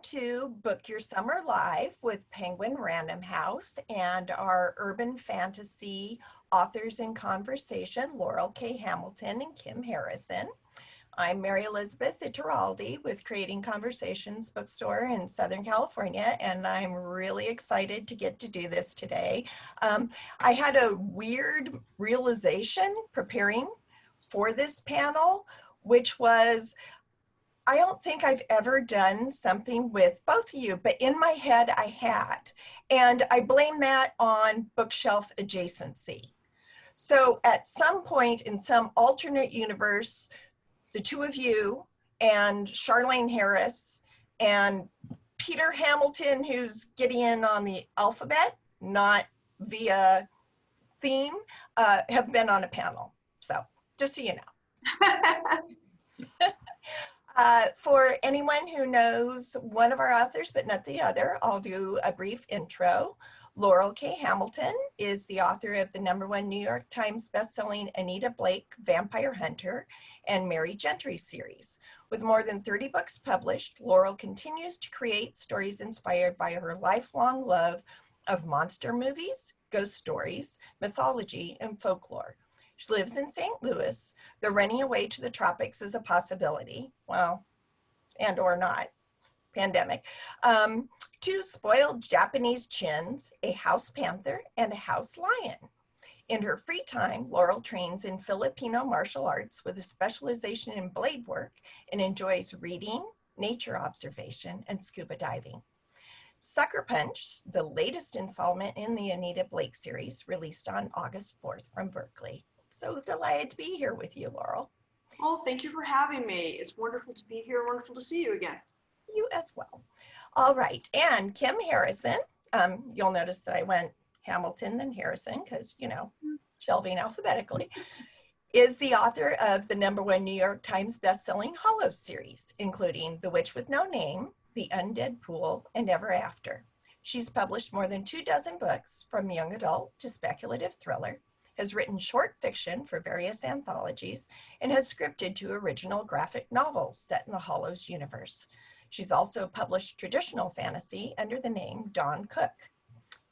to Book Your Summer Live with Penguin Random House and our urban fantasy authors in conversation, Laurell K. Hamilton and Kim Harrison. I'm Mary Elizabeth Iturralde with Creating Conversations Bookstore in Southern California, and I'm really excited to get to do this today. I had a weird realization preparing for this panel, which was, I don't think I've ever done something with both of you, but in my head I had. And I blame that on bookshelf adjacency. So at some point in some alternate universe, the two of you and Charlene Harris and Peter Hamilton, who's getting in on the alphabet, not via theme, have been on a panel. So just so you know. For anyone who knows one of our authors but not the other, I'll do a brief intro. Laurell K. Hamilton is the author of the #1 New York Times bestselling Anita Blake Vampire Hunter and Mary Gentry series. With more than 30 books published, Laurell continues to create stories inspired by her lifelong love of monster movies, ghost stories, mythology, and folklore. She lives in St. Louis, though running away to the tropics is a possibility, well, and or not, pandemic. Two spoiled Japanese chins, a house panther, and a house lion. In her free time, Laurell trains in Filipino martial arts with a specialization in blade work and enjoys reading, nature observation, and scuba diving. Sucker Punch, the latest installment in the Anita Blake series, released on August 4th from Berkeley. So delighted to be here with you, Laurell. Oh, thank you for having me. It's wonderful to be here. Wonderful to see you again. You as well. All right, and Kim Harrison, you'll notice that I went Hamilton then Harrison because, you know, shelving alphabetically, is the author of the #1 New York Times bestselling Hollows series, including The Witch with No Name, The Undead Pool, and Ever After. She's published more than 24 books, from young adult to speculative thriller, has written short fiction for various anthologies, and has scripted 2 original graphic novels set in the Hollows universe. She's also published traditional fantasy under the name Dawn Cook.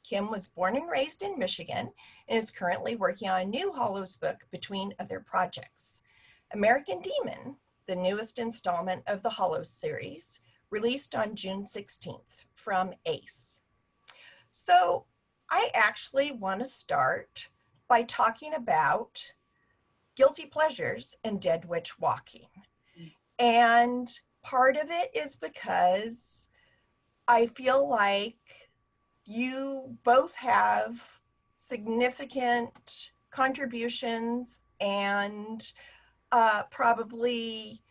Kim was born and raised in Michigan and is currently working on a new Hollows book between other projects. American Demon, the newest installment of the Hollows series, released on June 16th from Ace. So I actually want to start by talking about guilty pleasures and Dead Witch Walking. And part of it is because I feel like you both have significant contributions and probably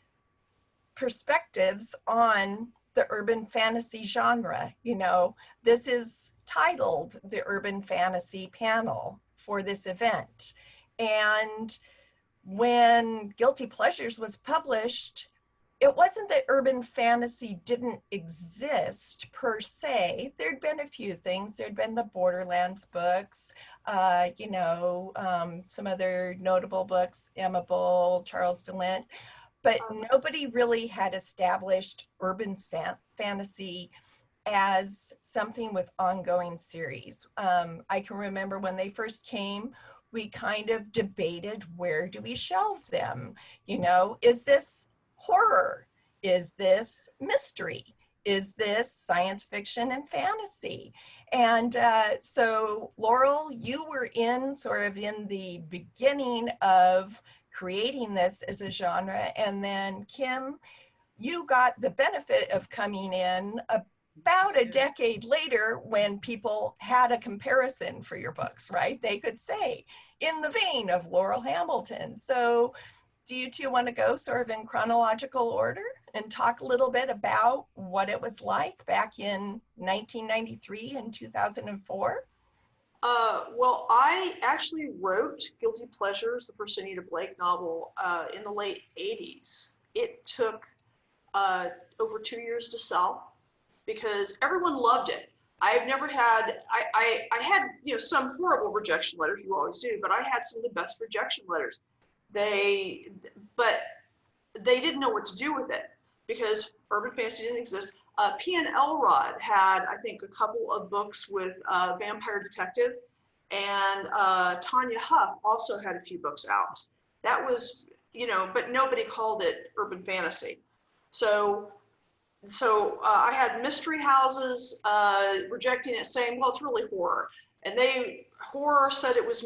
perspectives on the urban fantasy genre. You know, this is titled the Urban Fantasy Panel for this event. And when Guilty Pleasures was published, it wasn't that urban fantasy didn't exist per se. There'd been a few things. There'd been the Borderlands books, some other notable books, Emma Bull, Charles DeLint, but nobody really had established urban fantasy as something with ongoing series. I can remember when they first came, we kind of debated, where do we shelve them? You know, is this horror? Is this mystery? Is this science fiction and fantasy? And so Laurell, you were in sort of in the beginning of creating this as a genre. And then Kim, you got the benefit of coming in about a decade later when people had a comparison for your books, right? They could say, in the vein of Laurell Hamilton. So do you two want to go sort of in chronological order and talk a little bit about what it was like back in 1993 and 2004? Well, I actually wrote Guilty Pleasures, the first Anita Blake novel, in the late 80s. It took over 2 years to sell because everyone loved it. I've never had, I had, you know, some horrible rejection letters, you always do, but I had some of the best rejection letters. But they didn't know what to do with it because urban fantasy didn't exist. P.N. Elrod had, I think, a couple of books with Vampire Detective, and Tanya Huff also had a few books out. That was, you know, but nobody called it urban fantasy. So I had mystery houses rejecting it, saying, well, it's really horror. And horror said it was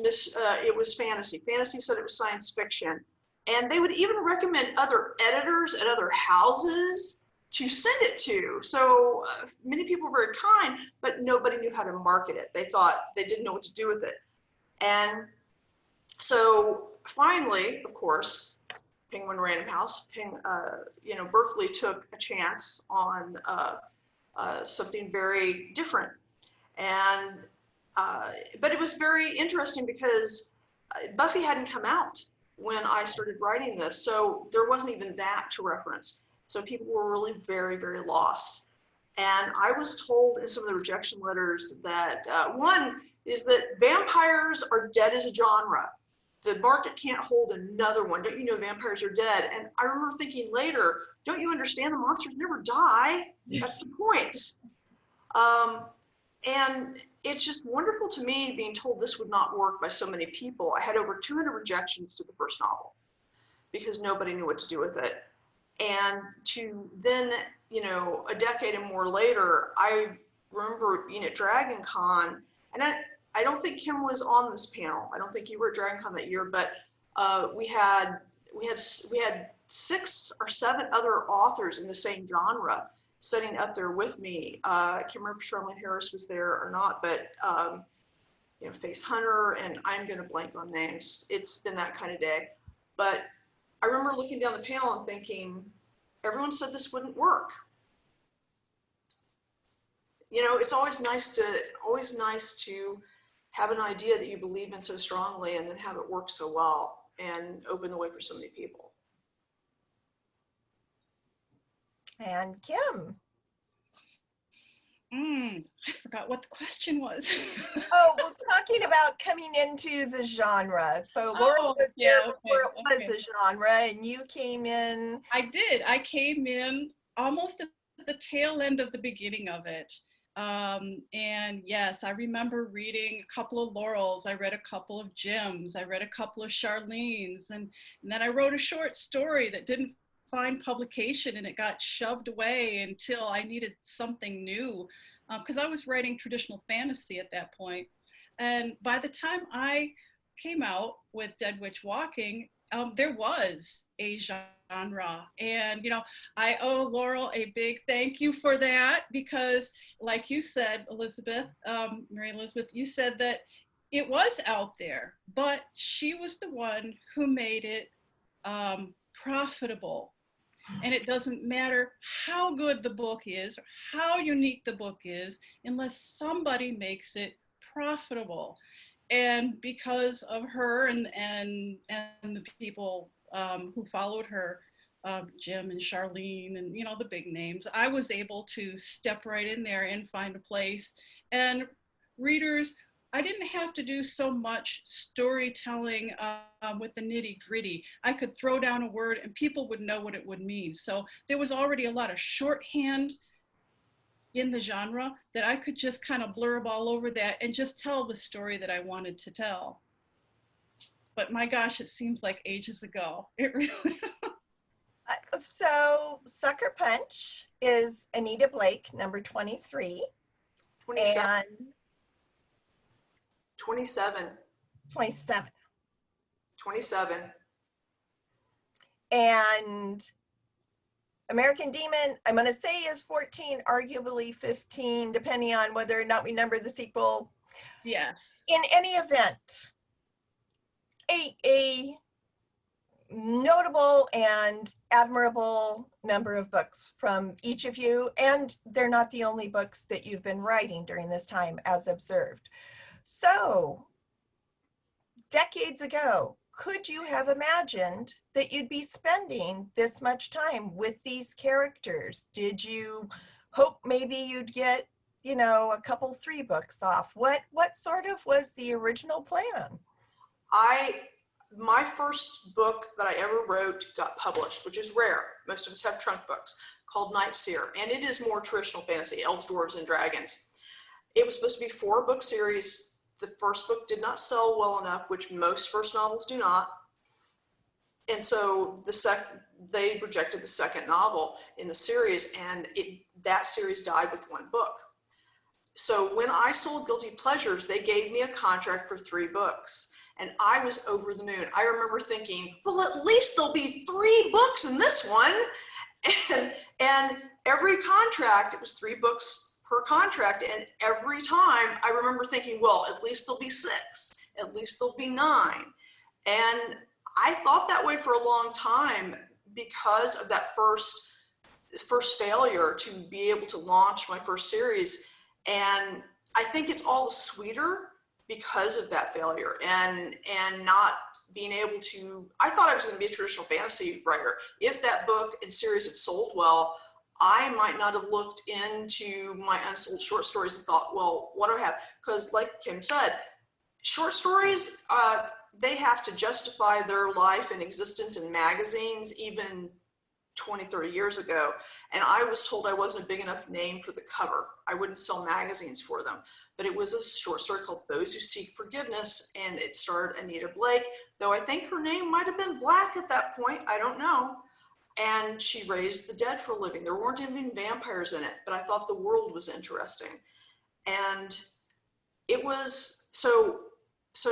fantasy. Fantasy said it was science fiction. And they would even recommend other editors at other houses to send it to. So many people were very kind, but nobody knew how to market it. They thought they didn't know what to do with it. And so finally, of course, Penguin Random House, Berkeley took a chance on something very different. And, but it was very interesting because Buffy hadn't come out when I started writing this. So there wasn't even that to reference. So people were really very, very lost. And I was told in some of the rejection letters that one is that vampires are dead as a genre. The market can't hold another one. Don't you know vampires are dead? And I remember thinking later, don't you understand the monsters never die? That's the point. And it's just wonderful to me being told this would not work by so many people. I had over 200 rejections to the first novel because nobody knew what to do with it. And to then, you know, a decade and more later, I remember being at Dragon Con, and I don't think Kim was on this panel. I don't think you were at Dragon Con that year, but we had 6 or 7 other authors in the same genre sitting up there with me. I can't remember if Charlene Harris was there or not, but you know, Faith Hunter, and I'm going to blank on names. It's been that kind of day. But I remember looking down the panel and thinking, everyone said this wouldn't work. You know, it's always nice to have an idea that you believe in so strongly and then have it work so well and open the way for so many people. And Kim. I forgot what the question was. Oh, well, talking about coming into the genre. So Laurel was there before it was a genre, and you came in. I did. I came in almost at the tail end of the beginning of it. And yes, I remember reading a couple of Laurels. I read a couple of Jims. I read a couple of Charlene's. And then I wrote a short story that didn't find publication, and it got shoved away until I needed something new, because I was writing traditional fantasy at that point. And by the time I came out with Dead Witch Walking, there was a genre. And, you know, I owe Laurel a big thank you for that, because like you said, Elizabeth, Mary Elizabeth, you said that it was out there, but she was the one who made it profitable. And it doesn't matter how good the book is or how unique the book is, unless somebody makes it profitable. And because of her and the people who followed her, Jim and Charlene and, you know, the big names, I was able to step right in there and find a place. And readers, I didn't have to do so much storytelling with the nitty gritty. I could throw down a word and people would know what it would mean. So there was already a lot of shorthand in the genre that I could just kind of blurb all over that and just tell the story that I wanted to tell. But my gosh, it seems like ages ago. It really. So Sucker Punch is Anita Blake, number 23. 27. And 27. 27. 27. And American Demon, I'm going to say is 14, arguably 15, depending on whether or not we number the sequel. Yes. In any event, a notable and admirable number of books from each of you, and they're not the only books that you've been writing during this time, as observed. So, decades ago, could you have imagined that you'd be spending this much time with these characters? Did you hope maybe you'd get, you know, a couple, 3 books off? What sort of was the original plan? my first book that I ever wrote got published, which is rare. Most of us have trunk books, called Night Seer. And it is more traditional fantasy, elves, dwarves, and dragons. It was supposed to be a 4-book series. The first book did not sell well enough, which most first novels do not. And so they rejected the second novel in the series, and that series died with 1 book. So when I sold Guilty Pleasures, they gave me a contract for 3 books, and I was over the moon. I remember thinking, well, at least there'll be 3 books in this one. And every contract, it was 3 books per contract, and every time I remember thinking, well, at least there'll be 6, at least there'll be 9. And I thought that way for a long time because of that first failure to be able to launch my first series. And I think it's all the sweeter because of that failure and not being able to, I thought I was going to be a traditional fantasy writer. If that book and series had sold well, I might not have looked into my unsold short stories and thought, well, what do I have? Because like Kim said, short stories, they have to justify their life and existence in magazines even 20, 30 years ago. And I was told I wasn't a big enough name for the cover. I wouldn't sell magazines for them. But it was a short story called Those Who Seek Forgiveness, and it starred Anita Blake, though I think her name might have been Black at that point. I don't know. And she raised the dead for a living. There weren't even vampires in it, but I thought the world was interesting. And it was, so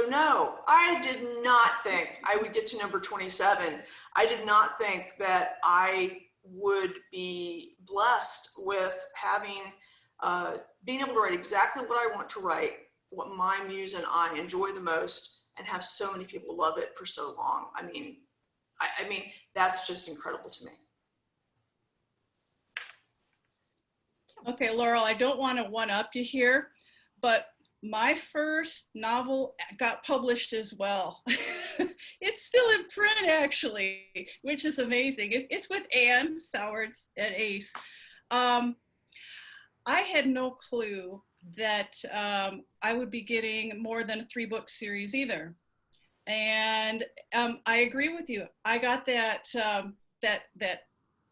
no, I did not think I would get to number 27. I did not think that I would be blessed with having, being able to write exactly what I want to write, what my muse and I enjoy the most, and have so many people love it for so long. I mean, that's just incredible to me. Okay, Laurel, I don't want to one-up you here, but my first novel got published as well. It's still in print, actually, which is amazing. It's with Anne Sowards at Ace. I had no clue that I would be getting more than a 3-book series either. And I agree with you. I got that that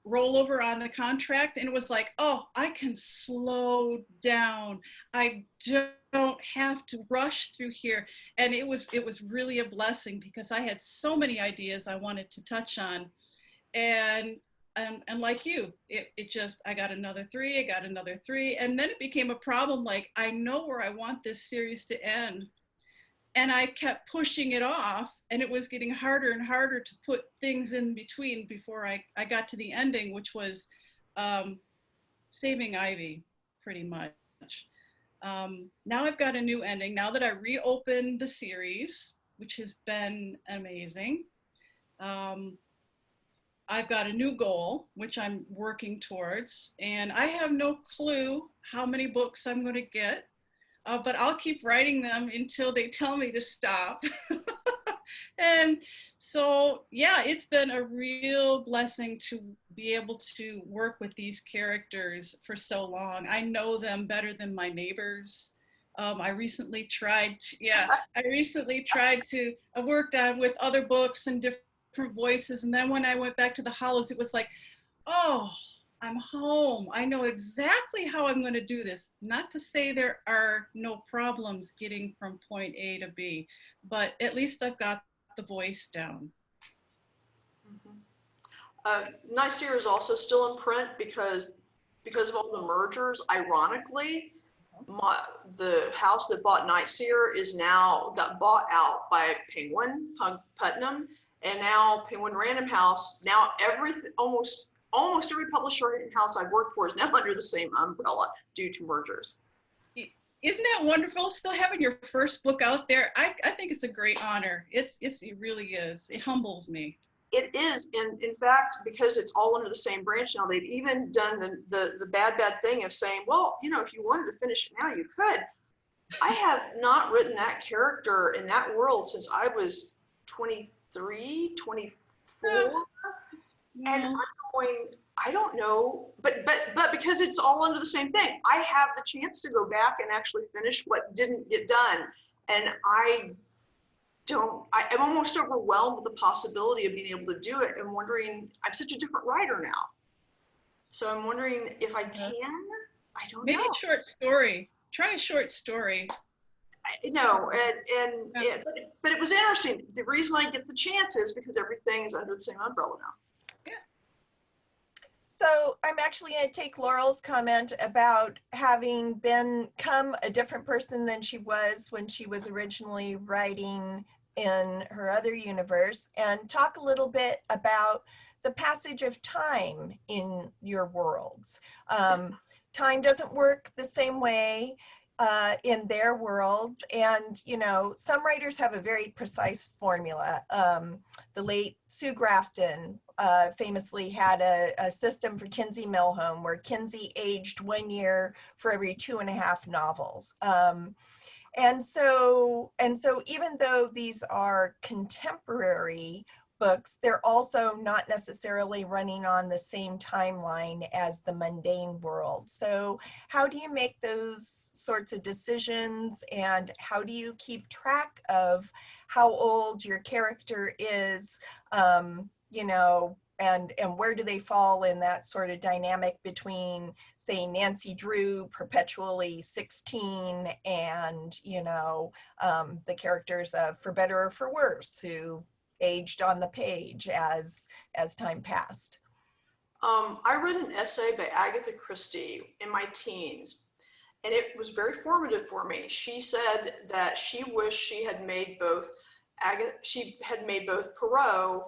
rollover on the contract, and it was like, oh, I can slow down. I don't have to rush through here. And it was really a blessing because I had so many ideas I wanted to touch on. And like you, it just, I got another 3, I got another 3. And then it became a problem. Like, I know where I want this series to end. And I kept pushing it off, and it was getting harder and harder to put things in between before I got to the ending, which was saving Ivy, pretty much. Now I've got a new ending. Now that I reopened the series, which has been amazing, I've got a new goal, which I'm working towards, and I have no clue how many books I'm going to get. But I'll keep writing them until they tell me to stop. And so, yeah, it's been a real blessing to be able to work with these characters for so long. I know them better than my neighbors. I recently tried to, I worked on with other books and different voices. And then when I went back to the Hollows, it was like, oh, I'm home. I know exactly how I'm going to do this. Not to say there are no problems getting from point A to B, but at least I've got the voice down. Night Seer is also still in print because of all the mergers. Ironically, the house that bought Night Seer got bought out by Penguin Putnam, and now Penguin Random House. Now almost every publisher and house I've worked for is now under the same umbrella due to mergers. Isn't that wonderful? Still having your first book out there. I think it's a great honor. It really is. It humbles me. It is, and in fact, because it's all under the same branch now, they've even done the bad thing of saying, well, if you wanted to finish it now, you could. I have not written that character in that world since I was 23, 24. Yeah. And I'm going, I don't know, but because it's all under the same thing, I have the chance to go back and actually finish what didn't get done. And I'm almost overwhelmed with the possibility of being able to do it and wondering, I'm such a different writer now. So I'm wondering if I can, I don't Maybe know. a short story. Try a short story. No, but it was interesting. The reason I get the chance is because everything is under the same umbrella now. So I'm actually going to take Laurel's comment about having become a different person than she was when she was originally writing in her other universe, and talk a little bit about the passage of time in your worlds. Time doesn't work the same way in their worlds, and some writers have a very precise formula. The late Sue Grafton famously had a system for Kinsey Millhone where Kinsey aged 1 year for every 2.5 novels. And so even though these are contemporary books, they're also not necessarily running on the same timeline as the mundane world. So how do you make those sorts of decisions, and how do you keep track of how old your character is, and where do they fall in that sort of dynamic between, say, Nancy Drew, perpetually 16, and, the characters of For Better or For Worse, who aged on the page as time passed? I read an essay by Agatha Christie in my teens, and it was very formative for me. She said that she wished she had made both Poirot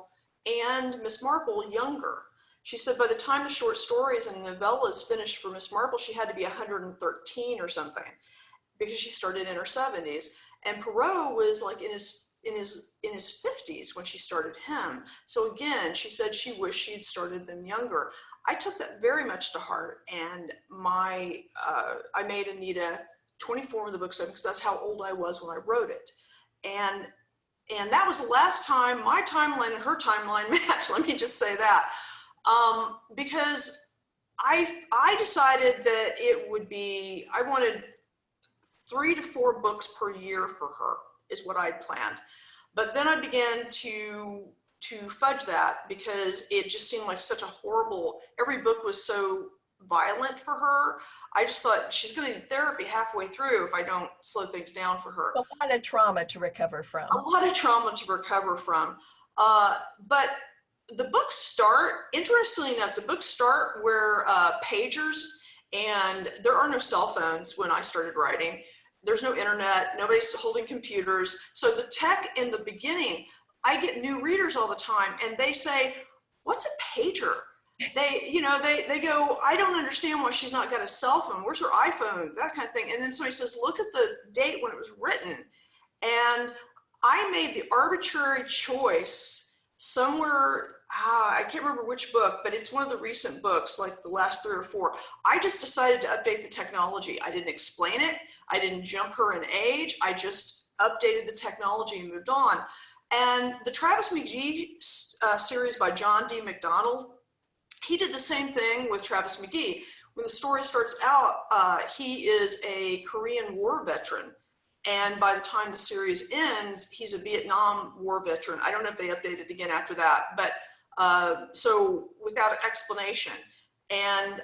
and Miss Marple younger. She said by the time the short stories and novellas finished for Miss Marple, she had to be 113 or something, because she started in her 70s, and Poirot was like in his 50s when she started him. So again, she said she wished she'd started them younger. I took that very much to heart, and I made Anita 24 of the book 7 because that's how old I was when I wrote it, and that was the last time my timeline and her timeline matched. Let me just say that, because I decided that it would be, I wanted 3 to 4 books per year for her is what I'd planned. But then I began to fudge that because it just seemed like such a horrible, every book was so violent for her. I just thought she's going to need therapy halfway through if I don't slow things down for her. A lot of trauma to recover from. A lot of trauma to recover from. But the books start, interestingly enough, the books start where pagers, and there are no cell phones when I started writing. There's no internet, nobody's holding computers. So the tech in the beginning, I get new readers all the time and they say, what's a pager? They go, I don't understand why she's not got a cell phone. Where's her iPhone? That kind of thing. And then somebody says, look at the date when it was written. And I made the arbitrary choice somewhere, I can't remember which book, but it's one of the recent books, like the last 3 or 4. I just decided to update the technology. I didn't explain it. I didn't jump her in age. I just updated the technology and moved on. And the Travis McGee series by John D. McDonald, he did the same thing with Travis McGee. When the story starts out, he is a Korean War veteran. And by the time the series ends, he's a Vietnam War veteran. I don't know if they updated again after that, but so without explanation. And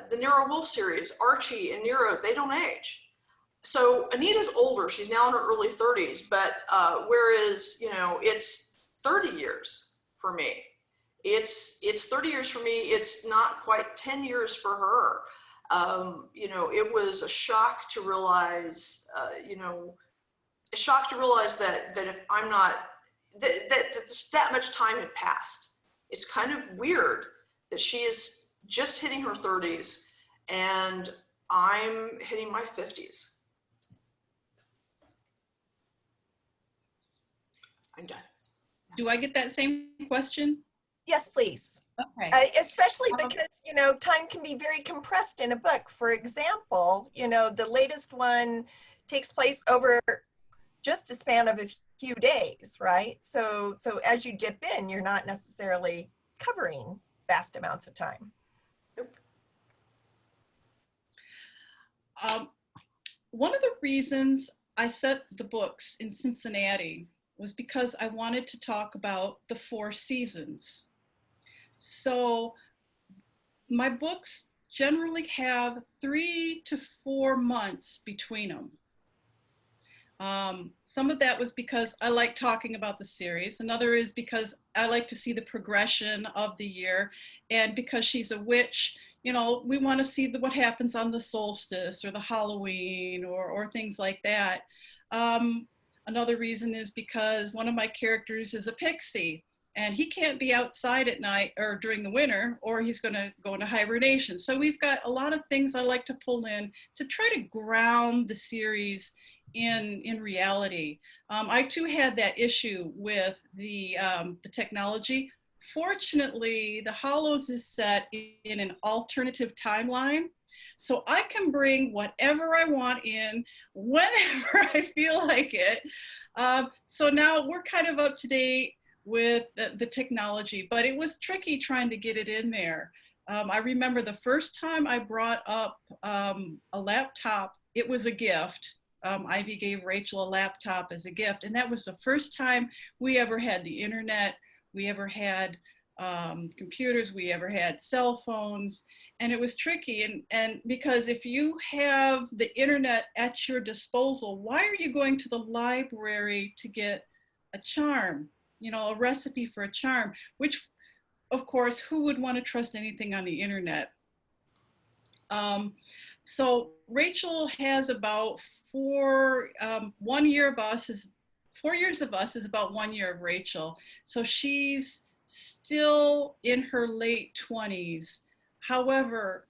the Nero Wolfe series, Archie and Nero, they don't age. So Anita's older, she's now in her early 30s, but whereas, it's 30 years for me. It's 30 years for me. It's not quite 10 years for her. It was a shock to realize, that if I'm not, that much time had passed. It's kind of weird that she is just hitting her 30s and I'm hitting my 50s. I'm done. Do I get that same question? Yes, please. Okay. Especially because, time can be very compressed in a book. For example, the latest one takes place over just a span of a few days, right? So as you dip in, you're not necessarily covering vast amounts of time. One of the reasons I set the books in Cincinnati was because I wanted to talk about the 4 seasons. So my books generally have 3 to 4 months between them. Some of that was because I like talking about the series. Another is because I like to see the progression of the year. And because she's a witch, you know, we want to see what happens on the solstice or the Halloween or things like that. Another reason is because one of my characters is a pixie, and he can't be outside at night or during the winter, or he's going to go into hibernation. So we've got a lot of things I like to pull in to try to ground the series in reality. I too had that issue with the technology. Fortunately, the Hollows is set in an alternative timeline, so I can bring whatever I want in whenever I feel like it. So now we're kind of up to date with the technology, but it was tricky trying to get it in there. I remember the first time I brought up a laptop, it was a gift. Ivy gave Rachel a laptop as a gift, and that was the first time we ever had the internet, we ever had computers, we ever had cell phones, and it was tricky. And because if you have the internet at your disposal, why are you going to the library to get a charm, you know, a recipe for a charm, which of course, who would want to trust anything on the internet? So Rachel has about 1 year of us is 4 years of us is about 1 year of Rachel. So she's still in her late 20s. However,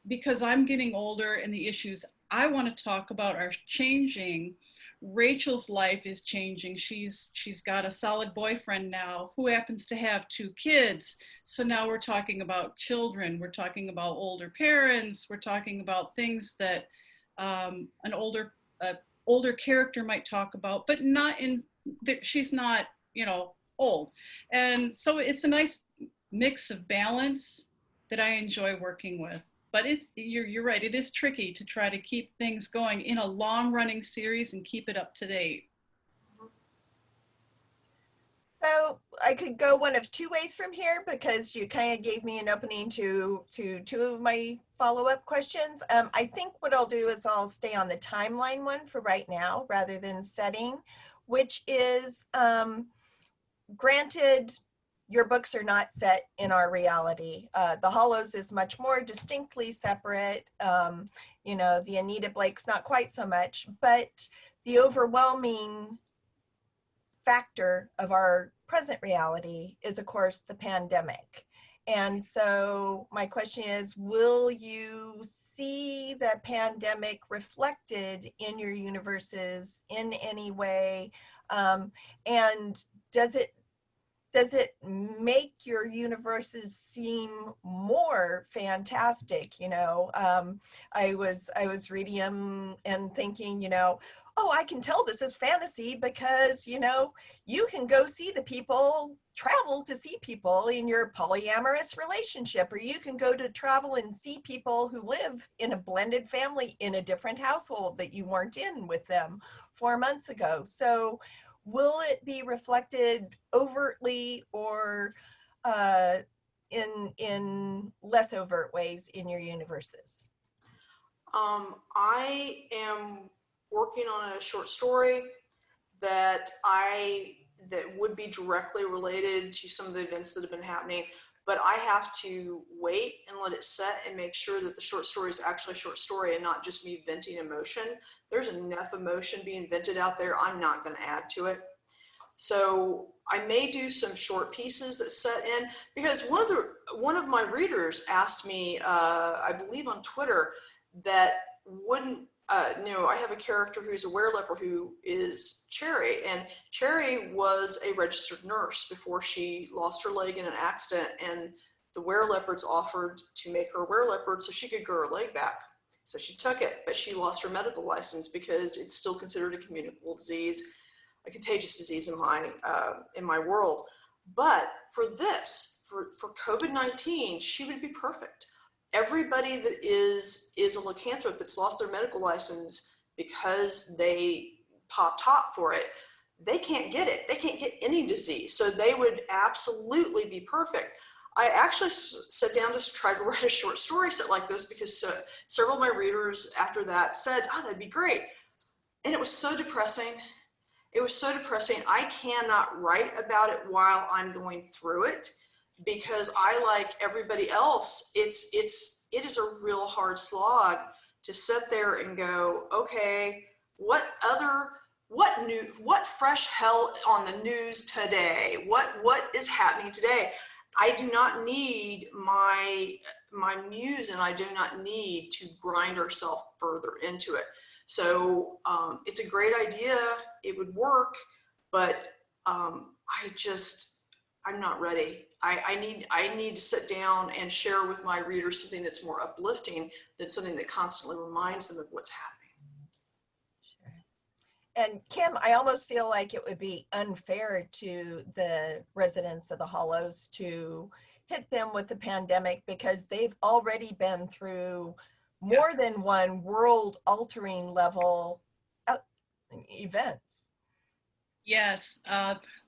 because I'm getting older and the issues I want to talk about are changing, Rachel's life is changing. She's got a solid boyfriend now who happens to have 2 kids. So now we're talking about children. We're talking about older parents. We're talking about things that an older character might talk about, but not in that she's not, you know, old. And so it's a nice mix of balance that I enjoy working with. But you're right, it is tricky to try to keep things going in a long running series and keep it up to date. So I could go one of 2 ways from here, because you kind of gave me an opening to 2 of my follow-up questions. I think what I'll do is I'll stay on the timeline one for right now rather than setting, which is, granted, your books are not set in our reality. The Hollows is much more distinctly separate. You know, the Anita Blake's not quite so much, but the overwhelming factor of our present reality is, of course, the pandemic. And so my question is, will you see the pandemic reflected in your universes in any way? And does it make your universes seem more fantastic? You know, I was reading them and thinking, you know, oh, I can tell this is fantasy because, you know, you can go see the people, travel to see people in your polyamorous relationship, or you can go to travel and see people who live in a blended family in a different household that you weren't in with them 4 months ago. So will it be reflected overtly or in less overt ways in your universes? I am working on a short story that would be directly related to some of the events that have been happening, but I have to wait and let it set and make sure that the short story is actually a short story and not just me venting emotion. There's enough emotion being vented out there. I'm not going to add to it. So I may do some short pieces that set in, because one of my readers asked me, I believe on Twitter, that wouldn't, I have a character who's a wereleper who is Cherry, and Cherry was a registered nurse before she lost her leg in an accident, and the wereleopards offered to make her a wereleopard so she could grow her leg back. So she took it, but she lost her medical license because it's still considered a communicable disease, a contagious disease in my world. But for this, for COVID-19, she would be perfect. Everybody that is a lycanthrope that's lost their medical license because they popped top for it, they can't get it. They can't get any disease. So they would absolutely be perfect. I actually sat down to try to write a short story set like this because several of my readers after that said, oh, that'd be great. And it was so depressing. It was so depressing. I cannot write about it while I'm going through it because I, like everybody else, it is a real hard slog to sit there and go, okay, what fresh hell on the news today? What is happening today? I do not need my muse, and I do not need to grind ourselves further into it. So it's a great idea. It would work, but I'm not ready. I need to sit down and share with my readers something that's more uplifting than something that constantly reminds them of what's happening. And Kim, I almost feel like it would be unfair to the residents of the Hollows to hit them with the pandemic because they've already been through more than one world-altering level events. Yes,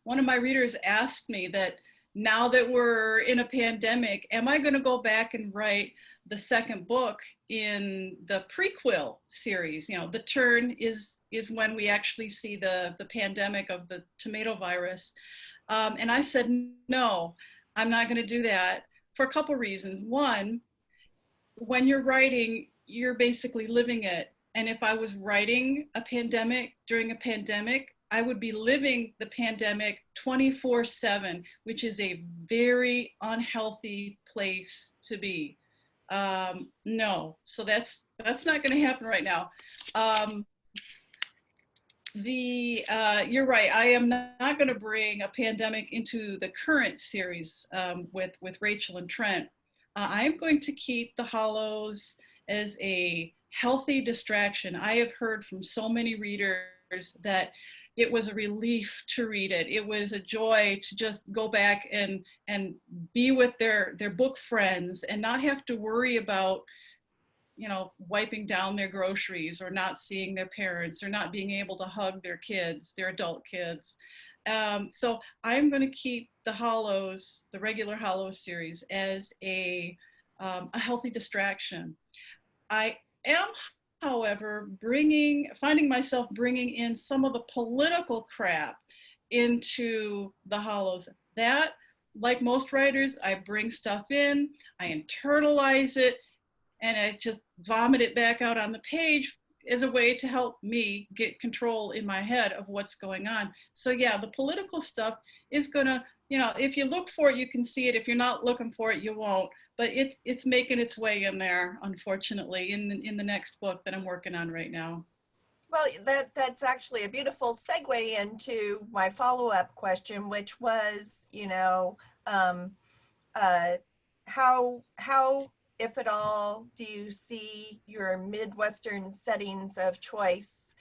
one of my readers asked me that now that we're in a pandemic, am I going to go back and write the second book in the prequel series? You know, the turn is when we actually see the pandemic of the tomato virus. And I said, no, I'm not going to do that for a couple reasons. One, when you're writing, you're basically living it. And if I was writing a pandemic during a pandemic, I would be living the pandemic 24/7, which is a very unhealthy place to be. No, so that's not going to happen right now. You're right. I am not going to bring a pandemic into the current series with Rachel and Trent. I'm going to keep the Hollows as a healthy distraction. I have heard from so many readers that it was a relief to read it. It was a joy to just go back and be with their book friends and not have to worry about, you know, wiping down their groceries or not seeing their parents or not being able to hug their kids, their adult kids. So I'm going to keep the Hollows, the regular Hollows series, as a healthy distraction. I am, however, finding myself bringing in some of the political crap into the Hollows. That, like most writers, I bring stuff in, I internalize it, and I just vomit it back out on the page as a way to help me get control in my head of what's going on. So yeah, the political stuff is gonna, you know, if you look for it, you can see it. If you're not looking for it, you won't. But it's making its way in there, unfortunately, in the next book that I'm working on right now. Well, that's actually a beautiful segue into my follow-up question, which was, you know, how, if at all, do you see your Midwestern settings of choice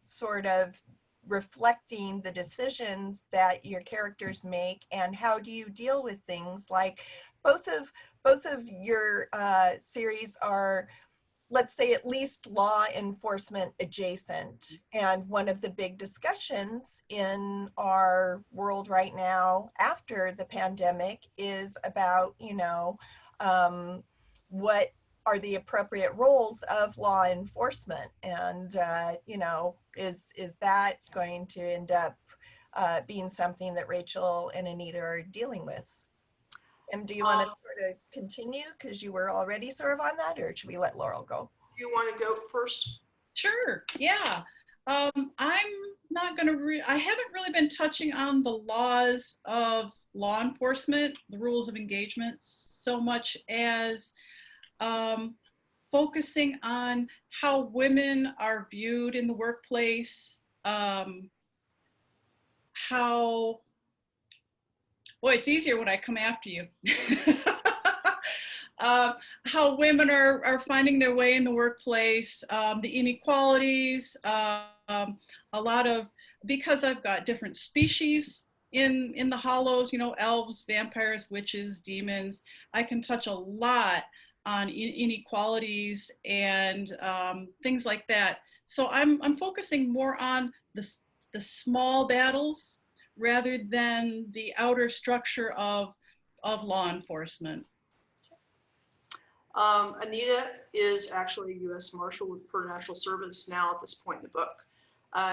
sort of reflecting the decisions that your characters make, and how do you deal with things like both of your series are, let's say, at least law enforcement adjacent. And one of the big discussions in our world right now after the pandemic is about, you know, what are the appropriate roles of law enforcement? And, you know, is that going to end up being something that Rachel and Anita are dealing with? And do you want to sort of continue because you were already sort of on that, or should we let Laurell go? Do you want to go first? Sure, yeah. I'm not going to, I haven't really been touching on the laws of law enforcement, the rules of engagement, so much as focusing on how women are viewed in the workplace, how, boy, it's easier when I come after you. How women are finding their way in the workplace, the inequalities, a lot of, because I've got different species in the Hollows, you know, elves, vampires, witches, demons, I can touch a lot on inequalities and things like that. So I'm focusing more on the the small battles rather than the outer structure of law enforcement. Anita is actually a U.S. Marshal for Natural Service now at this point in the book.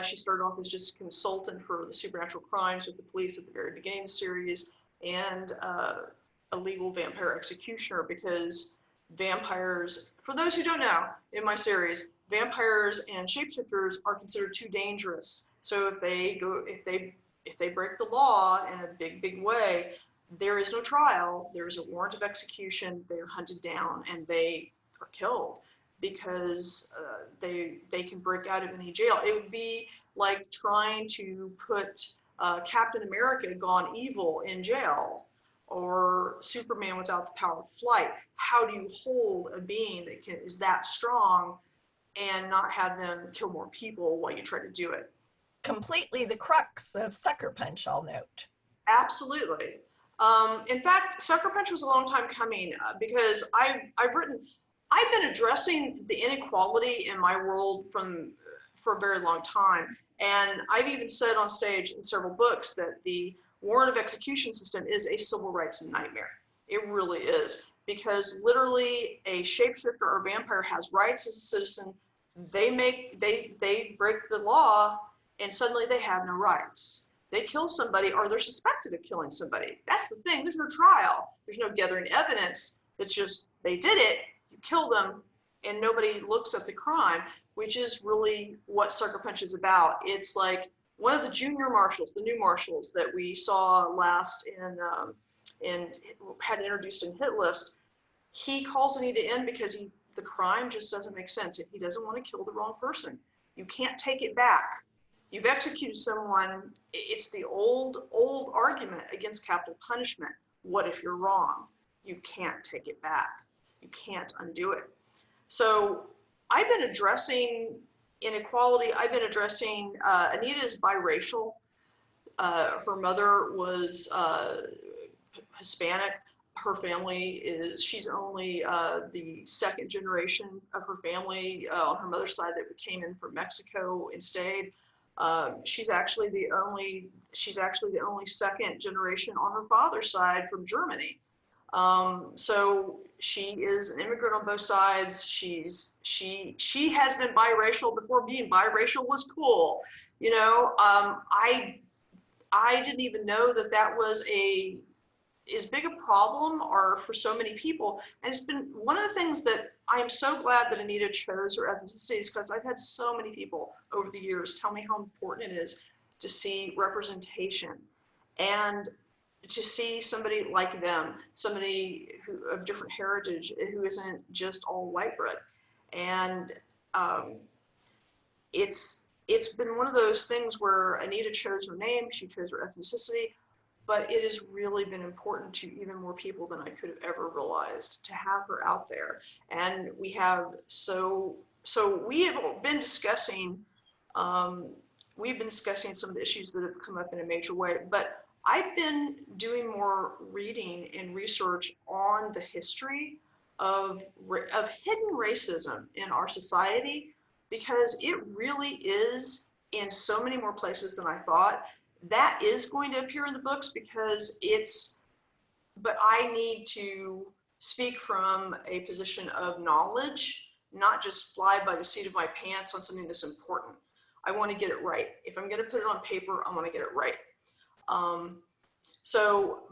She started off as just a consultant for the supernatural crimes with the police at the very beginning of the series, and a legal vampire executioner, because vampires, for those who don't know, in my series, vampires and shapeshifters are considered too dangerous. So if they break the law in a big way, there is no trial, there is a warrant of execution, they're hunted down and they are killed because they can break out of any jail. It would be like trying to put Captain America gone evil in jail, or Superman without the power of flight. How do you hold a being that is that strong and not have them kill more people while you try to do it? Completely the crux of Sucker Punch, I'll note. Absolutely. In fact, Sucker Punch was a long time coming because I've been addressing the inequality in my world for a very long time. And I've even said on stage in several books that the warrant of execution system is a civil rights nightmare. It really is, because literally a shapeshifter or vampire has rights as a citizen. They break the law and suddenly they have no rights. They kill somebody or they're suspected of killing somebody. That's the thing. There's no trial. There's no gathering evidence. It's just they did it, you kill them, and nobody looks at the crime, which is really what Sucker Punch is about. It's like one of the junior marshals, the new marshals that we saw last in had introduced in Hit List. He calls Anita in because the crime just doesn't make sense. If he doesn't want to kill the wrong person, you can't take it back. You've executed someone. It's the old argument against capital punishment. What if you're wrong? You can't take it back. You can't undo it. So I've been addressing inequality. I've been addressing, Anita is biracial. Her mother was Hispanic. Her family she's only the second generation of her family on her mother's side that came in from Mexico and stayed. She's actually the only second generation on her father's side from Germany. So she is an immigrant on both sides. She has been biracial before being biracial was cool. You know, I didn't even know that was as big a problem or for so many people. And it's been one of the things that I am so glad that Anita chose her ethnicity, is because I've had so many people over the years tell me how important it is to see representation and to see somebody like them, somebody of different heritage who isn't just all white bread. And it's been one of those things where Anita chose her name, she chose her ethnicity, but it has really been important to even more people than I could have ever realized to have her out there. And we have, so we have been discussing, some of the issues that have come up in a major way, but I've been doing more reading and research on the history of hidden racism in our society, because it really is in so many more places than I thought. That is going to appear in the books but I need to speak from a position of knowledge, not just fly by the seat of my pants on something that's important. I want to get it right. If I'm going to put it on paper, I want to get it right.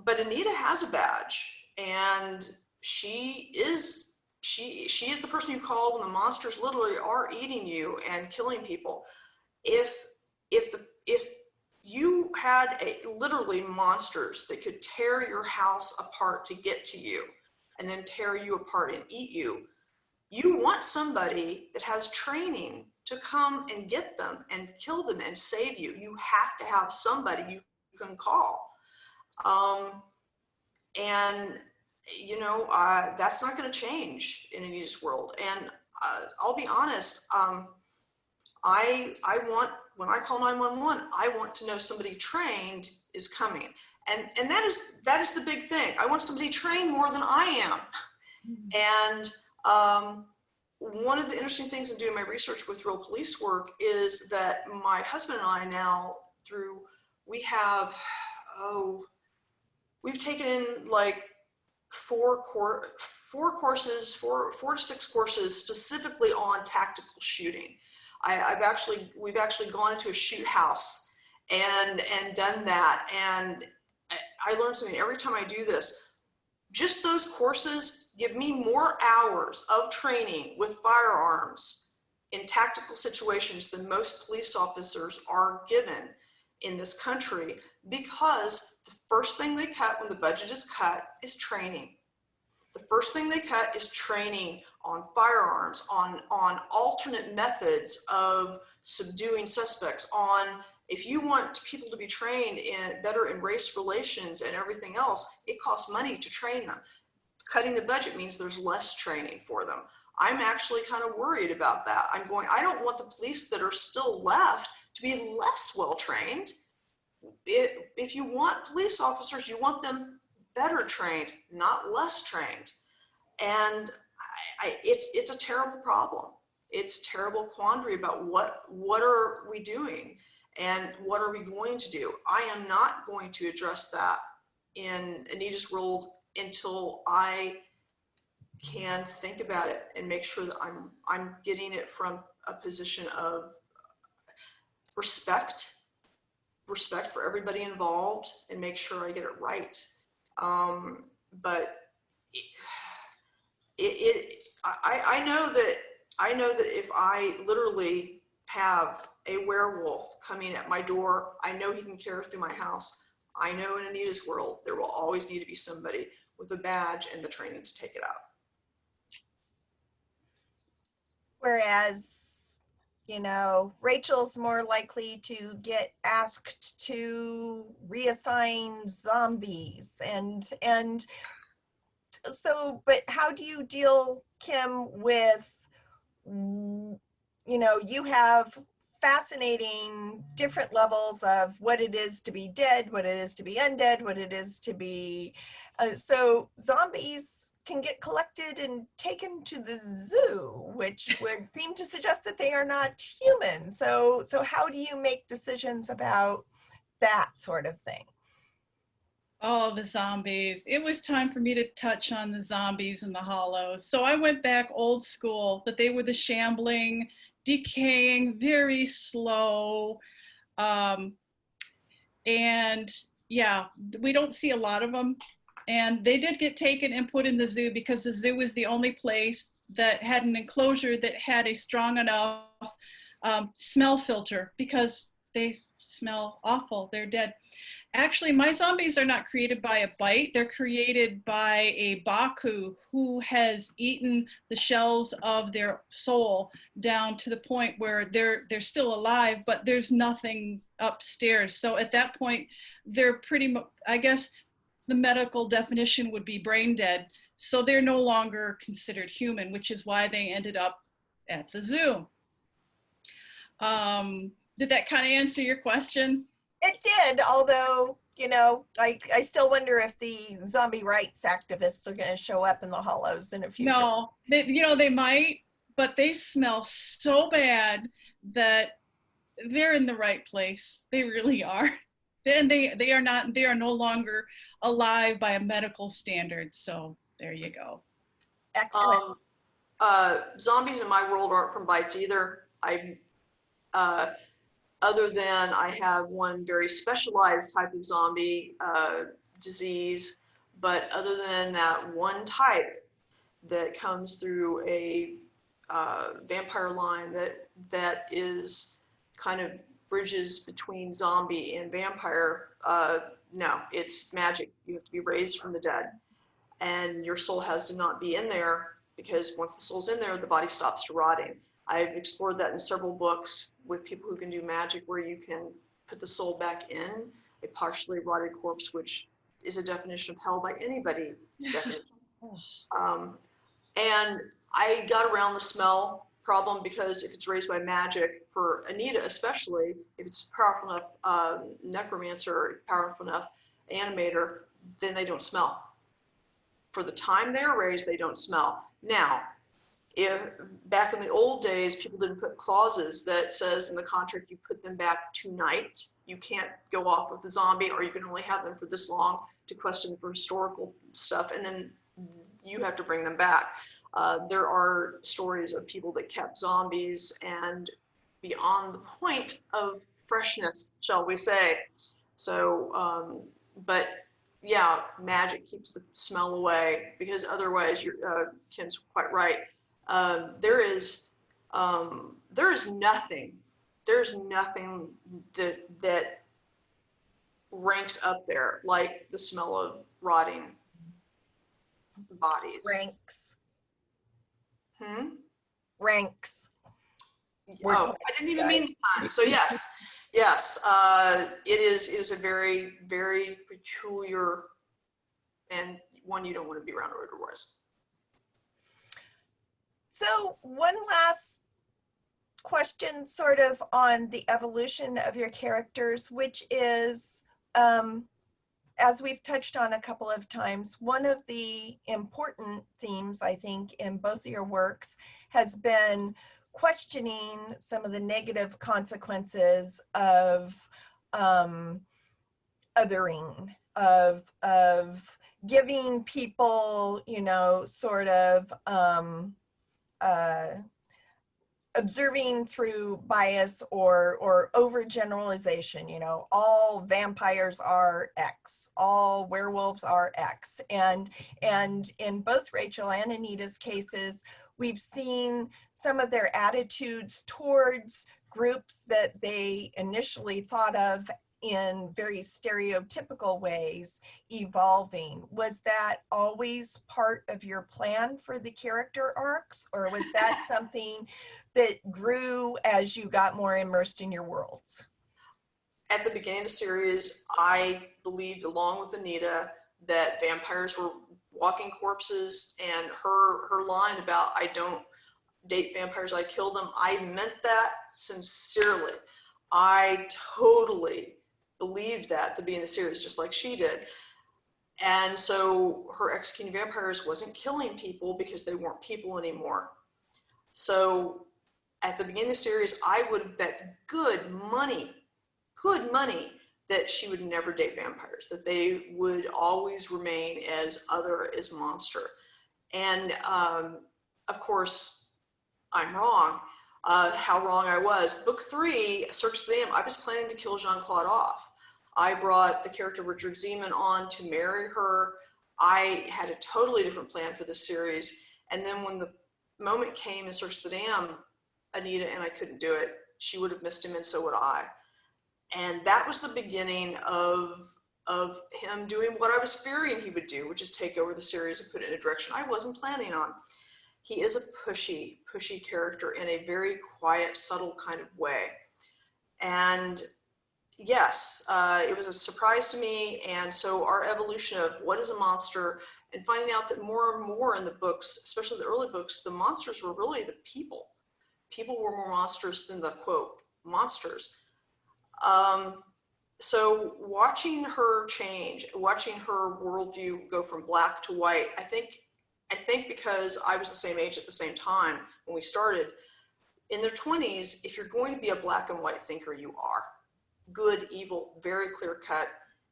But Anita has a badge, and she is the person you call when the monsters literally are eating you and killing people. If you had literally monsters that could tear your house apart to get to you and then tear you apart and eat you, you want somebody that has training to come and get them and kill them and save you. You have to have somebody you can call. And you know, that's not going to change in Anita's world. And I'll be honest, I want, when I call 911, I want to know somebody trained is coming. And that is the big thing. I want somebody trained more than I am. And one of the interesting things in doing my research with real police work is that my husband and I now we have, we've taken in like four to six courses specifically on tactical shooting. We've actually gone into a shoot house and done that. And I learned something every time I do this. Just those courses give me more hours of training with firearms in tactical situations than most police officers are given in this country, because the first thing they cut when the budget is cut is training. The first thing they cut is training on firearms, on alternate methods of subduing suspects, on if you want people to be trained better in race relations and everything else, it costs money to train them. Cutting the budget means there's less training for them. I'm actually kind of worried about that. I don't want the police that are still left to be less well trained. If you want police officers, you want them better trained, not less trained. And it's a terrible problem. It's a terrible quandary about what are we doing and what are we going to do. I am not going to address that in Anita's world until I can think about it and make sure that I'm getting it from a position of respect for everybody involved, and make sure I get it right. But I know that if I literally have a werewolf coming at my door, I know he can carry through my house. I know in Anita's world, there will always need to be somebody with a badge and the training to take it out. Whereas, Rachel's more likely to get asked to reassign zombies and so, but how do you deal, Kim, with, you have fascinating different levels of what it is to be dead, what it is to be undead, what it is to be, so zombies can get collected and taken to the zoo, which would seem to suggest that they are not human. So how do you make decisions about that sort of thing? Oh, the zombies. It was time for me to touch on the zombies in the hollows. So I went back old school, that they were the shambling, decaying, very slow. And yeah, we don't see a lot of them. And they did get taken and put in the zoo because the zoo was the only place that had an enclosure that had a strong enough smell filter, because they smell awful. They're dead. Actually, my zombies are not created by a bite. They're created by a Baku who has eaten the shells of their soul down to the point where they're still alive, but there's nothing upstairs. So at that point, they're pretty much, I guess the medical definition would be brain dead. So they're no longer considered human, which is why they ended up at the zoo. Did that kind of answer your question? It did, although, I still wonder if the zombie rights activists are going to show up in the hollows in a future. No, they might, but they smell so bad that they're in the right place. They really are. And they are no longer alive by a medical standard. So there you go. Excellent. Zombies in my world aren't from bites either. Other than I have one very specialized type of zombie disease, but other than that one type that comes through a vampire line that is kind of bridges between zombie and vampire, no, it's magic. You have to be raised from the dead, and your soul has to not be in there, because once the soul's in there, the body stops rotting. I've explored that in several books with people who can do magic, where you can put the soul back in a partially rotted corpse, which is a definition of hell by anybody's definition. And I got around the smell problem, because if it's raised by magic, for Anita especially, if it's powerful enough necromancer, powerful enough animator, then they don't smell. For the time they're raised, they don't smell. Now, if back in the old days, people didn't put clauses that says in the contract you put them back tonight. You can't go off with the zombie, or you can only have them for this long to question for historical stuff, and then you have to bring them back. There are stories of people that kept zombies and beyond the point of freshness, shall we say. So, but yeah, magic keeps the smell away, because otherwise, Kim's quite right. There's nothing that ranks up there like the smell of rotting bodies. Ranks. Oh, Ranks. I didn't even mean pun. So yes, it is a very, very peculiar and one you don't want to be around otherwise. So one last question sort of on the evolution of your characters, which is, as we've touched on a couple of times, one of the important themes, I think, in both of your works has been questioning some of the negative consequences of othering, of giving people, you know, sort of observing through bias or overgeneralization. You know, all vampires are X, all werewolves are X, and in both Rachel and Anita's cases, we've seen some of their attitudes towards groups that they initially thought of in very stereotypical ways evolving. Was that always part of your plan for the character arcs, or was that something that grew as you got more immersed in your worlds? At the beginning of the series, I believed, along with Anita, that vampires were walking corpses, and her line about "I don't date vampires, I kill them," I meant that sincerely. I totally believed that at the beginning of the series, just like she did. And so her executing vampires wasn't killing people because they weren't people anymore. So at the beginning of the series, I would have bet good money that she would never date vampires, that they would always remain as other, as monster. And of course, I'm wrong. How wrong I was. Book 3, Search the Dam, I was planning to kill Jean-Claude off. I brought the character Richard Zeman on to marry her. I had a totally different plan for this series. And then when the moment came in Search the Dam, Anita and I couldn't do it. She would have missed him, and so would I. And that was the beginning of him doing what I was fearing he would do, which is take over the series and put it in a direction I wasn't planning on. He is a pushy character in a very quiet, subtle kind of way. And yes, it was a surprise to me. And so our evolution of what is a monster, and finding out that more and more in the books, especially the early books, the monsters were really the people. People were more monstrous than the, quote, monsters. So watching her change, watching her worldview go from black to white, I think because I was the same age at the same time when we started, in their 20s, if you're going to be a black and white thinker, you are. Good, evil, very clear cut.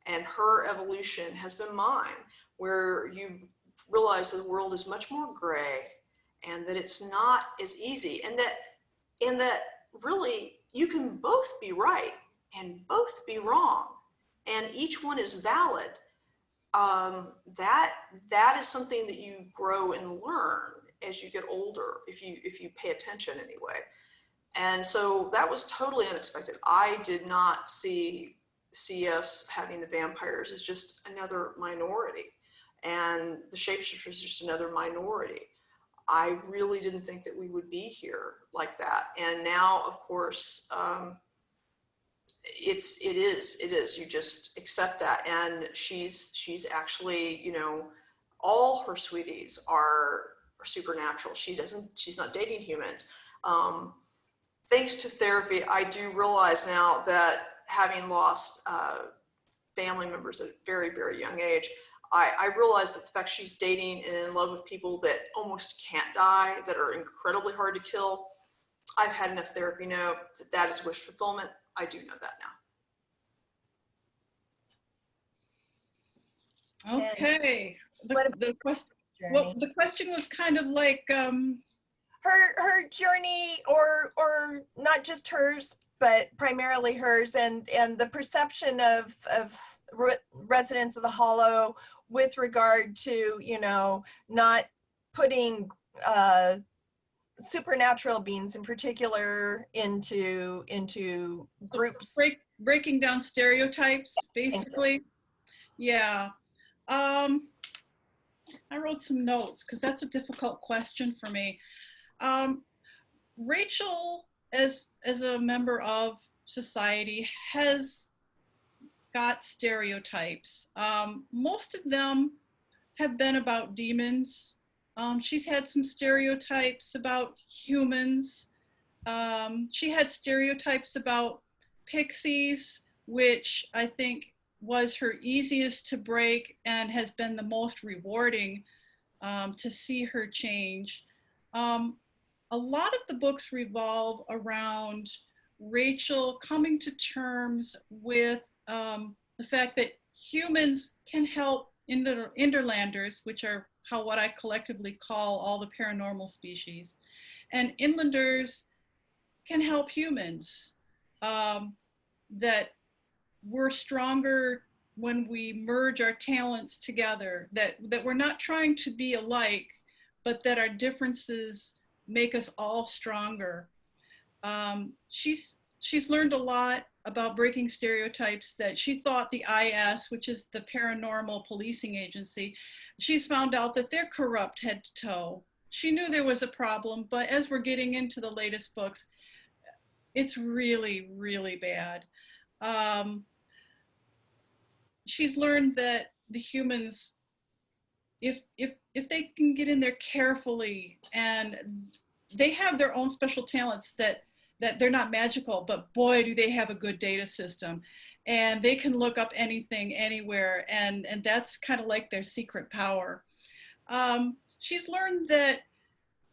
And her evolution has been mine, where you realize that the world is much more gray, and that it's not as easy, and that really you can both be right and both be wrong, and each one is valid. That is something that you grow and learn as you get older, if you pay attention anyway. And so that was totally unexpected. I did not see us having the vampires as just another minority, and the shapeshifters just another minority. I really didn't think that we would be here like that. And now, of course, it is. You just accept that. And she's actually, you know, all her sweeties are supernatural. She's not dating humans. Thanks to therapy, I do realize now that having lost family members at a very, very young age, I realized that the fact she's dating and in love with people that almost can't die, that are incredibly hard to kill, I've had enough therapy know that that is wish fulfillment. I do know that now. Okay. What about The question, journey? well, the question was kind of like, Her journey, or not just hers, but primarily hers, and the perception of residents of the Hollow with regard to, you know, not putting supernatural beings in particular into groups. breaking down stereotypes, basically. Yeah. I wrote some notes because that's a difficult question for me. Rachel, as a member of society, has got stereotypes. Most of them have been about demons. She's had some stereotypes about humans. She had stereotypes about pixies, which I think was her easiest to break and has been the most rewarding to see her change. A lot of the books revolve around Rachel coming to terms with the fact that humans can help Interlanders, which are what I collectively call all the paranormal species, and Inlanders can help humans. That we're stronger when we merge our talents together, that we're not trying to be alike, but that our differences make us all stronger. She's learned a lot about breaking stereotypes, that she thought the IS, which is the Paranormal Policing Agency, she's found out that they're corrupt head to toe. She knew there was a problem, but as we're getting into the latest books, it's really, really bad. She's learned that the humans, if they can get in there carefully, and they have their own special talents, that they're not magical, but boy, do they have a good data system, and they can look up anything anywhere, and that's kind of like their secret power. She's learned that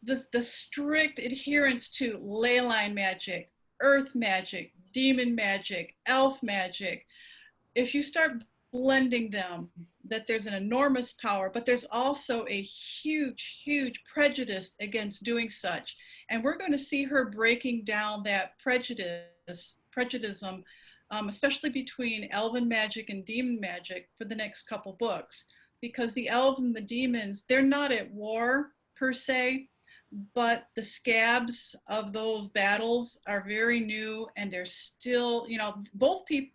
the strict adherence to ley line magic, earth magic, demon magic, elf magic, if you start blending them, that there's an enormous power, but there's also a huge, huge prejudice against doing such. And we're going to see her breaking down that prejudice, especially between elven magic and demon magic for the next couple books, because the elves and the demons, they're not at war per se, but the scabs of those battles are very new, and they're still, you know, both the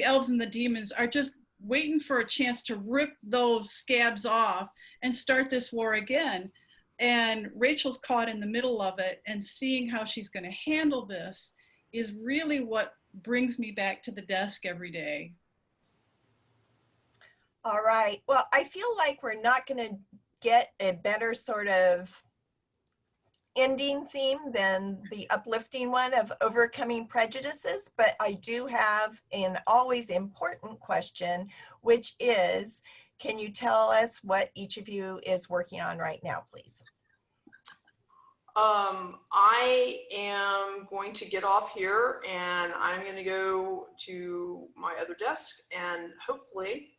elves and the demons are just waiting for a chance to rip those scabs off and start this war again. And Rachel's caught in the middle of it, and seeing how she's going to handle this is really what brings me back to the desk every day. All right. Well, I feel like we're not going to get a better sort of ending theme than the uplifting one of overcoming prejudices, but I do have an always important question, which is, can you tell us what each of you is working on right now, please? I am going to get off here, and I'm going to go to my other desk, and hopefully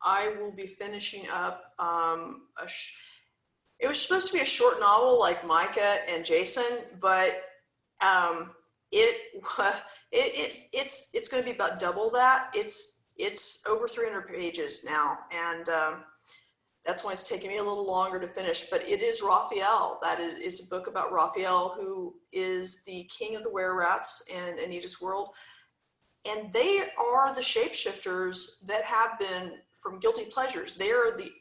I will be finishing up it was supposed to be a short novel like Micah and Jason, but it's going to be about double that. It's over 300 pages now, and that's why it's taking me a little longer to finish. But it is Raphael. That is a book about Raphael, who is the king of the were-rats in Anita's world, and they are the shapeshifters that have been from Guilty Pleasures. They're the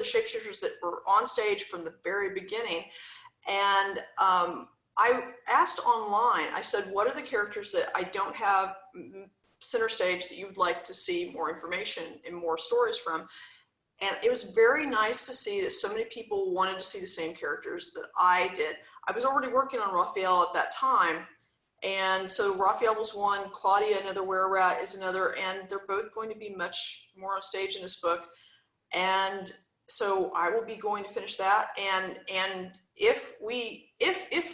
shapeshifters that were on stage from the very beginning. And I asked online, I said, what are the characters that I don't have center stage that you would like to see more information and more stories from? And it was very nice to see that so many people wanted to see the same characters that I did. I was already working on Raphael at that time, And so Raphael was one, Claudia, another Were Rat is another, and they're both going to be much more on stage in this book. And so I will be going to finish that. And if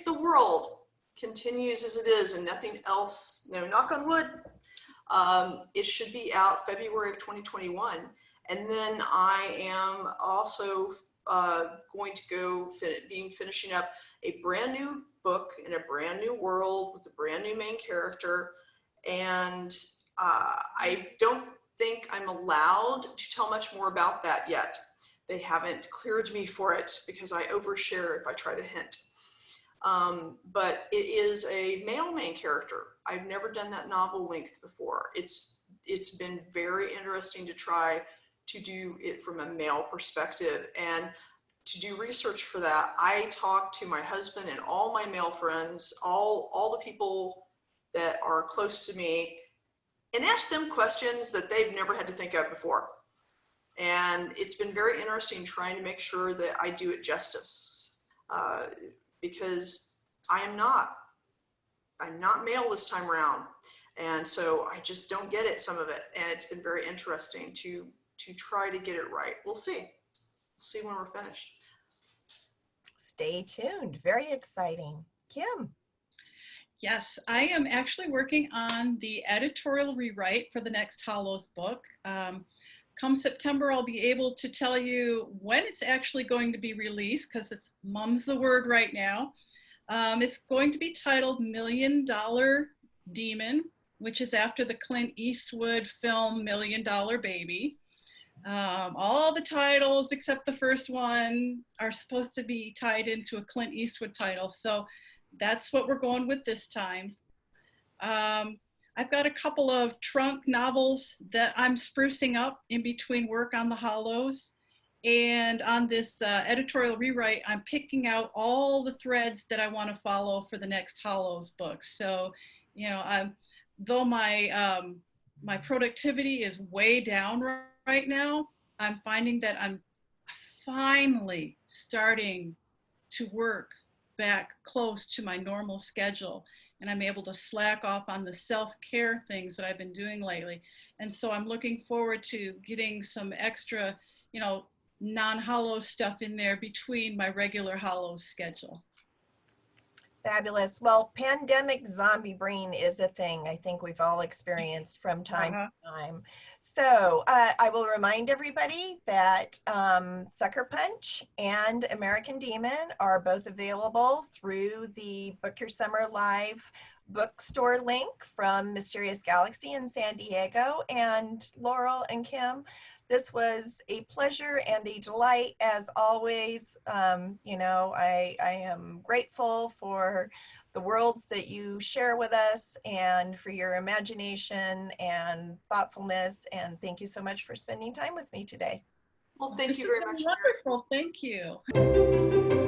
the world continues as it is and nothing else, knock on wood, it should be out February of 2021. And then I am also going to go finishing up a brand new book in a brand new world with a brand new main character. And I don't think I'm allowed to tell much more about that yet. They haven't cleared me for it because I overshare if I try to hint. But it is a male main character. I've never done that novel length before. It's been very interesting to try to do it from a male perspective. And to do research for that, I talked to my husband and all my male friends, all the people that are close to me, and asked them questions that they've never had to think of before. And it's been very interesting trying to make sure that I do it justice, because I'm not male this time around. And so I just don't get it, some of it. And it's been very interesting to try to get it right. We'll see. We'll see when we're finished. Stay tuned. Very exciting. Kim. Yes, I am actually working on the editorial rewrite for the next Hollows book. Come September, I'll be able to tell you when it's actually going to be released, because it's mum's the word right now. It's going to be titled $1 Million Demon, which is after the Clint Eastwood film $1 Million Baby. All the titles except the first one are supposed to be tied into a Clint Eastwood title. So that's what we're going with this time. I've got a couple of trunk novels that I'm sprucing up in between work on the Hollows. And on this editorial rewrite, I'm picking out all the threads that I want to follow for the next Hollows book. So, though my productivity is way down right now, I'm finding that I'm finally starting to work back close to my normal schedule, and I'm able to slack off on the self-care things that I've been doing lately. And so I'm looking forward to getting some extra, non-Hollow stuff in there between my regular Hollow schedule. Fabulous. Well, pandemic zombie brain is a thing I think we've all experienced from time to time. So I will remind everybody that Sucker Punch and American Demon are both available through the Book Your Summer Live bookstore link from Mysterious Galaxy in San Diego. And Laurel and Kim, this was a pleasure and a delight as always. I am grateful for the worlds that you share with us and for your imagination and thoughtfulness. And thank you so much for spending time with me today. Well, thank you very much. Wonderful. Thank you.